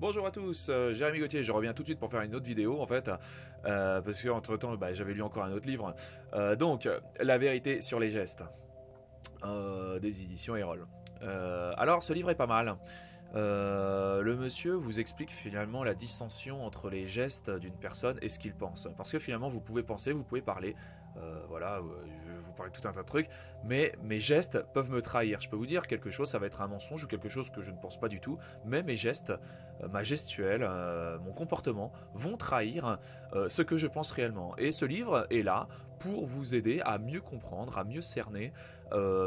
Bonjour à tous, Jérémy Gauthier, je reviens tout de suite pour faire une autre vidéo en fait, parce que entre temps j'avais lu encore un autre livre. La vérité sur les gestes, des éditions Erol. Alors ce livre est pas mal. Le monsieur vous explique finalement la dissension entre les gestes d'une personne et ce qu'il pense. Parce que finalement vous pouvez penser, vous pouvez parler, je vais vous parler de tout un tas de trucs, mais mes gestes peuvent me trahir. Je peux vous dire quelque chose, ça va être un mensonge ou quelque chose que je ne pense pas du tout, mais mes gestes, ma gestuelle, mon comportement vont trahir ce que je pense réellement. Et ce livre est là pour vous aider à mieux comprendre, à mieux cerner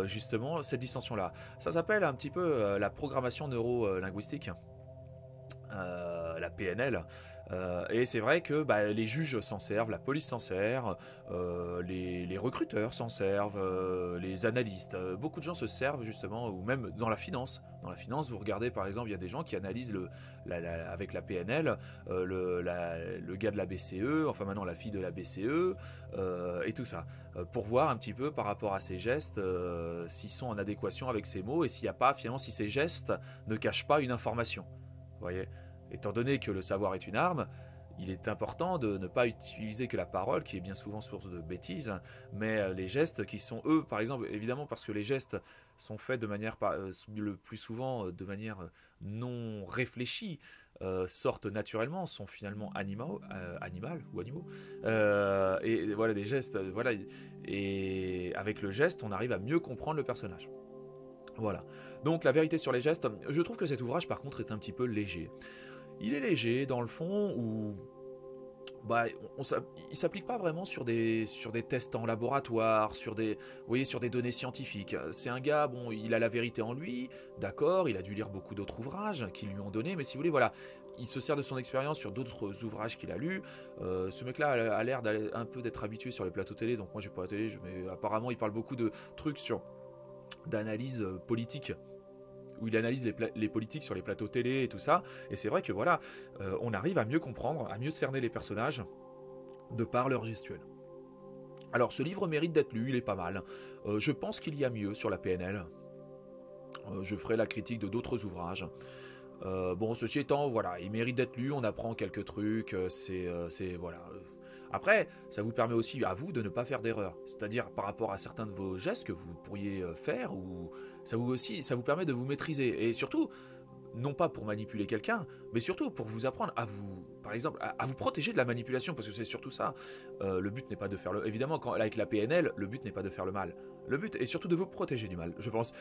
justement cette dissension-là. Ça s'appelle un petit peu la programmation neuro-linguistique. La PNL. Et c'est vrai que les juges s'en servent, la police s'en sert, les recruteurs s'en servent, les analystes. Beaucoup de gens se servent justement, ou même dans la finance. Dans la finance, vous regardez par exemple, il y a des gens qui analysent avec la PNL le gars de la BCE, enfin maintenant la fille de la BCE, et tout ça. Pour voir un petit peu par rapport à ses gestes, s'ils sont en adéquation avec ses mots, et s'il n'y a pas finalement, si ces gestes ne cachent pas une information. Vous voyez, étant donné que le savoir est une arme, il est important de ne pas utiliser que la parole, qui est bien souvent source de bêtises, mais les gestes qui sont, eux, par exemple, évidemment parce que les gestes sont faits de manière, le plus souvent, de manière non réfléchie, sortent naturellement, sont finalement animales ou animaux. Et voilà, des gestes, voilà. Et avec le geste, on arrive à mieux comprendre le personnage. Voilà. Donc la vérité sur les gestes, je trouve que cet ouvrage par contre est un petit peu léger. Il est léger dans le fond où il s'applique pas vraiment sur des tests en laboratoire, vous voyez, sur des données scientifiques. C'est un gars, bon, il a la vérité en lui, d'accord, il a dû lire beaucoup d'autres ouvrages qui lui ont donné, mais si vous voulez, voilà, il se sert de son expérience sur d'autres ouvrages qu'il a lus. Ce mec-là a l'air un peu d'être habitué sur les plateaux télé, donc moi j'ai pas la télé, mais apparemment il parle beaucoup de trucs d'analyse politique, où il analyse les politiques sur les plateaux télé et tout ça, et c'est vrai que voilà, on arrive à mieux comprendre, à mieux cerner les personnages de par leur gestuelle. Alors ce livre mérite d'être lu, il est pas mal. Je pense qu'il y a mieux sur la PNL. Je ferai la critique de d'autres ouvrages. Bon, ceci étant, voilà, il mérite d'être lu, on apprend quelques trucs, voilà. Après, ça vous permet aussi à vous de ne pas faire d'erreur. C'est-à-dire par rapport à certains de vos gestes que vous pourriez faire, ou ça vous permet de vous maîtriser. Et surtout, non pas pour manipuler quelqu'un, mais surtout pour vous apprendre à vous, par exemple, à vous protéger de la manipulation, parce que c'est surtout ça. Le but n'est pas de faire le... Évidemment, avec la PNL, le but n'est pas de faire le mal. Le but est surtout de vous protéger du mal, je pense.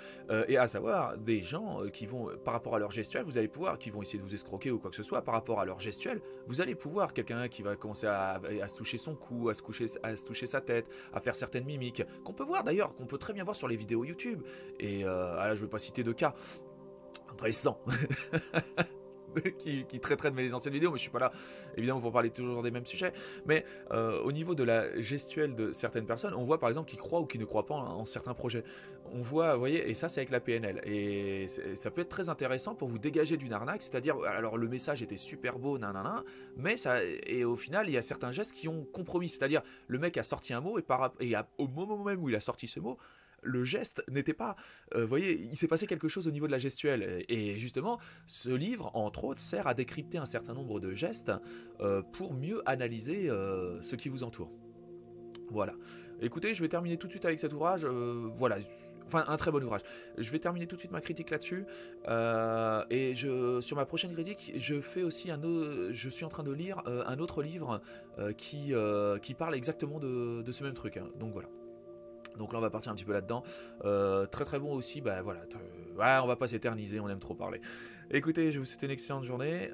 Et à savoir, des gens qui vont, par rapport à leur gestuelle, vous allez pouvoir, qui vont essayer de vous escroquer ou quoi que ce soit, par rapport à leur gestuelle, vous allez pouvoir, quelqu'un qui va commencer à se toucher son cou, à se toucher sa tête, à faire certaines mimiques, qu'on peut voir d'ailleurs, qu'on peut très bien voir sur les vidéos YouTube. Et là, je ne vais pas citer de cas récent qui traiterait de mes anciennes vidéos, mais je suis pas là évidemment pour parler toujours des mêmes sujets, mais au niveau de la gestuelle de certaines personnes, on voit par exemple qui croient ou qui ne croient pas en certains projets. On voit, vous voyez, et ça c'est avec la PNL, et ça peut être très intéressant pour vous dégager d'une arnaque, c'est-à-dire, alors le message était super beau, nanana, mais ça, et au final il y a certains gestes qui ont compromis, c'est-à-dire le mec a sorti un mot, et au moment même où il a sorti ce mot, le geste n'était pas... vous voyez, il s'est passé quelque chose au niveau de la gestuelle. Et justement, ce livre, entre autres, sert à décrypter un certain nombre de gestes pour mieux analyser ce qui vous entoure. Voilà. Écoutez, je vais terminer tout de suite avec cet ouvrage. Voilà. Enfin, un très bon ouvrage. Je vais terminer tout de suite ma critique là-dessus. Sur ma prochaine critique, je suis en train de lire un autre livre qui parle exactement de ce même truc. Hein. Donc voilà. Donc là on va partir un petit peu là-dedans. Très très bon aussi, voilà. Ouais, on va pas s'éterniser, on aime trop parler. Écoutez, je vous souhaite une excellente journée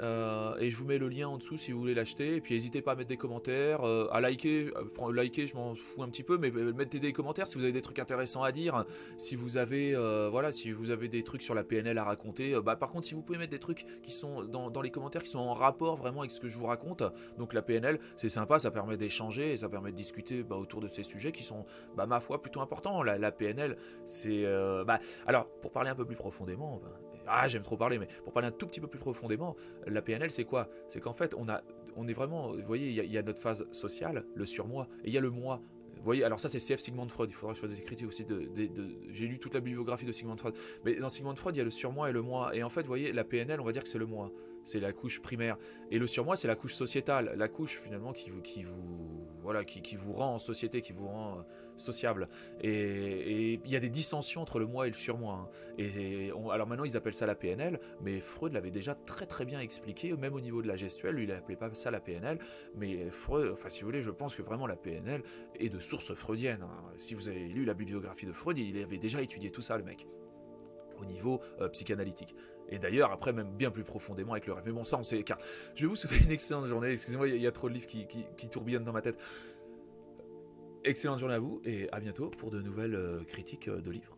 et je vous mets le lien en dessous si vous voulez l'acheter. Et puis n'hésitez pas à mettre des commentaires, à liker. Liker, je m'en fous un petit peu, mais mettez des commentaires si vous avez des trucs intéressants à dire. Si vous avez, si vous avez des trucs sur la PNL à raconter. Par contre, si vous pouvez mettre des trucs qui sont dans les commentaires qui sont en rapport vraiment avec ce que je vous raconte. Donc la PNL, c'est sympa, ça permet d'échanger et ça permet de discuter autour de ces sujets qui sont, ma foi, plutôt importants. La PNL, c'est, alors pour parler un peu plus profondément. J'aime trop parler, mais pour parler un tout petit peu plus profondément, la PNL, c'est quoi? C'est qu'en fait, on est vraiment, vous voyez, il y a notre phase sociale, le surmoi, et il y a le moi. Vous voyez, alors ça c'est C.F. Sigmund Freud, il faudra que je fasse des critiques aussi j'ai lu toute la bibliographie de Sigmund Freud, mais dans Sigmund Freud, il y a le surmoi et le moi, et en fait, vous voyez, la PNL, on va dire que c'est le moi. c'est la couche primaire. Et le surmoi, c'est la couche sociétale, la couche finalement voilà, qui vous rend en société, qui vous rend sociable. Et il y a des dissensions entre le moi et le surmoi. Hein. Alors maintenant, ils appellent ça la PNL, mais Freud l'avait déjà très très bien expliqué, même au niveau de la gestuelle, lui il n'appelait pas ça la PNL, mais Freud, enfin si vous voulez, je pense que vraiment la PNL est de source freudienne. Hein. Si vous avez lu la bibliographie de Freud, il avait déjà étudié tout ça, le mec, au niveau psychanalytique. Et d'ailleurs, après, même bien plus profondément avec le rêve. Mais bon, ça, on sait car. Je vais vous souhaiter une excellente journée. Excusez-moi, il y a trop de livres qui tourbillonnent dans ma tête. Excellente journée à vous et à bientôt pour de nouvelles critiques de livres.